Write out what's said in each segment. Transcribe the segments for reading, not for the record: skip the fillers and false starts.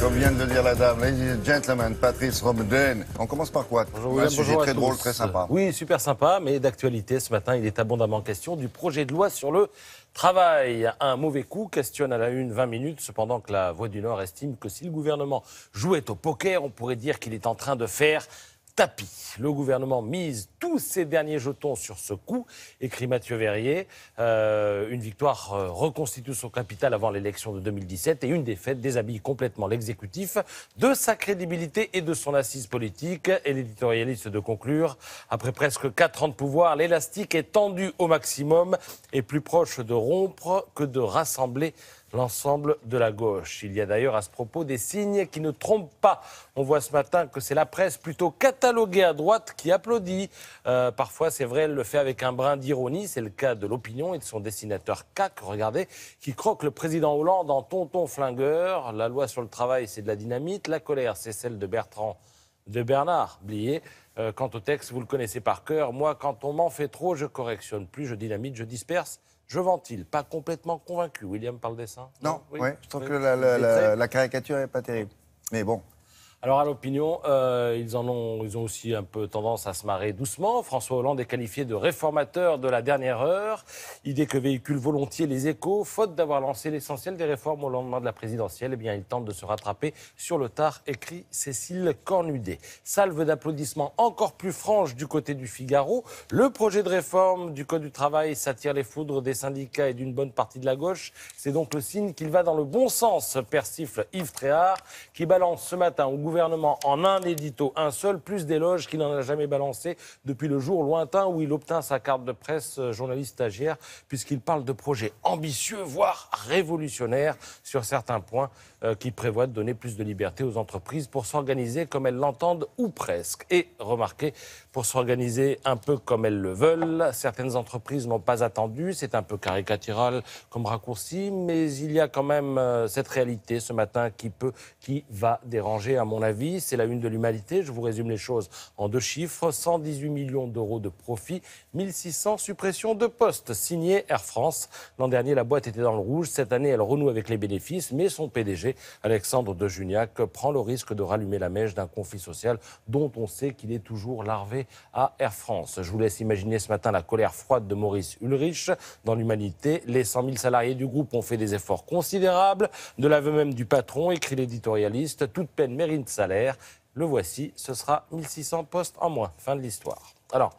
Comme vient de le dire la dame, ladies and gentlemen, Patrice Romeden. On commence par quoi? Bonjour William, un sujet bonjour très à drôle, tous. très sympa. Oui, super sympa, mais d'actualité ce matin, il est abondamment question du projet de loi sur le travail. Un mauvais coup questionne à la une 20 minutes, cependant que la Voix du Nord estime que si le gouvernement jouait au poker, on pourrait dire qu'il est en train de faire tapis. Le gouvernement mise tous ses derniers jetons sur ce coup, écrit Mathieu Verrier. Une victoire reconstitue son capital avant l'élection de 2017 et une défaite déshabille complètement l'exécutif de sa crédibilité et de son assise politique. Et l'éditorialiste de conclure, après presque 4 ans de pouvoir, l'élastique est tendu au maximum et plus proche de rompre que de rassembler l'ensemble de la gauche. Il y a d'ailleurs à ce propos des signes qui ne trompent pas. On voit ce matin que c'est la presse plutôt cataloguée à droite qui applaudit. Parfois, c'est vrai, elle le fait avec un brin d'ironie. C'est le cas de l'Opinion et de son dessinateur CAC, regardez, qui croque le président Hollande en tonton flingueur. La loi sur le travail, c'est de la dynamite. La colère, c'est celle de Bernard Blier. Quant au texte, vous le connaissez par cœur. Moi, quand on m'en fait trop, je correctionne plus, je dynamite, je disperse. Je ventile, pas complètement convaincu. William parle dessin? Non, oui. je trouve que la caricature n'est pas terrible. Mais bon. Alors à l'Opinion, ils ont aussi un peu tendance à se marrer doucement. François Hollande est qualifié de réformateur de la dernière heure, idée que véhiculent volontiers les Échos. Faute d'avoir lancé l'essentiel des réformes au lendemain de la présidentielle, eh bien il tente de se rattraper sur le tard, écrit Cécile Cornudet. Salve d'applaudissements encore plus franche du côté du Figaro. Le projet de réforme du Code du travail s'attire les foudres des syndicats et d'une bonne partie de la gauche. C'est donc le signe qu'il va dans le bon sens, persifle Yves Tréhard, qui balance ce matin au gouvernement en un édito, un seul, plus d'éloges qu'il n'en a jamais balancé depuis le jour lointain où il obtint sa carte de presse journaliste stagiaire, puisqu'il parle de projets ambitieux, voire révolutionnaires sur certains points qui prévoient de donner plus de liberté aux entreprises pour s'organiser comme elles l'entendent ou presque. Et remarquez, pour s'organiser un peu comme elles le veulent, certaines entreprises n'ont pas attendu, c'est un peu caricatural comme raccourci, mais il y a quand même cette réalité ce matin qui va déranger à mon avis. C'est la une de l'Humanité, je vous résume les choses en 2 chiffres, 118 millions d'euros de profit, 1600 suppressions de postes, signé Air France. L'an dernier, la boîte était dans le rouge, cette année elle renoue avec les bénéfices, mais son PDG, Alexandre de Juniac, prend le risque de rallumer la mèche d'un conflit social dont on sait qu'il est toujours larvé à Air France. Je vous laisse imaginer ce matin la colère froide de Maurice Ulrich dans l'Humanité. Les 100 000 salariés du groupe ont fait des efforts considérables, de l'aveu même du patron, écrit l'éditorialiste, toute peine mérite salaire. Le voici, ce sera 1600 postes en moins. Fin de l'histoire. Alors,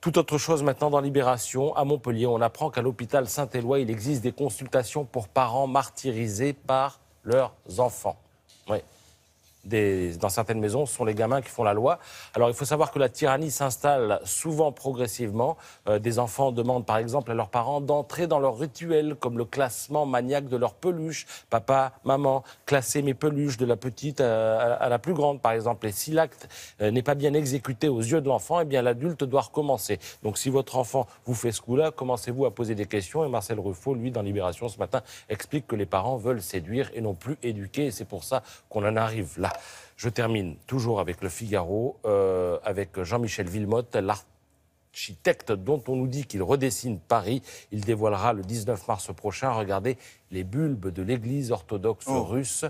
toute autre chose maintenant dans Libération. À Montpellier, on apprend qu'à l'hôpital Saint-Éloi, il existe des consultations pour parents martyrisés par leurs enfants. Oui. Dans certaines maisons, ce sont les gamins qui font la loi. Alors, il faut savoir que la tyrannie s'installe souvent progressivement. Des enfants demandent, par exemple, à leurs parents d'entrer dans leurs rituels, comme le classement maniaque de leurs peluches. Papa, maman, classer mes peluches de la petite à la plus grande, par exemple. Et si l'acte n'est pas bien exécuté aux yeux de l'enfant, eh bien, l'adulte doit recommencer. Donc, si votre enfant vous fait ce coup-là, commencez-vous à poser des questions. Et Marcel Ruffo, lui, dans Libération ce matin, explique que les parents veulent séduire et non plus éduquer. Et c'est pour ça qu'on en arrive là. Je termine toujours avec le Figaro, avec Jean-Michel Wilmotte, l'architecte dont on nous dit qu'il redessine Paris. Il dévoilera le 19 mars prochain, regardez, les bulbes de l'église orthodoxe russe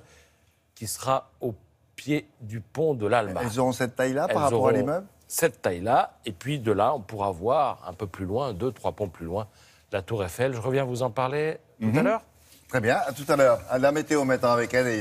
qui sera au pied du pont de l'Alma. Elles auront cette taille-là par rapport à l'immeuble? Cette taille-là, et puis de là, on pourra voir un peu plus loin, 2-3 ponts plus loin, la Tour Eiffel. Je reviens vous en parler tout à l'heure. Très bien, à tout à l'heure. La météo maintenant avec elle et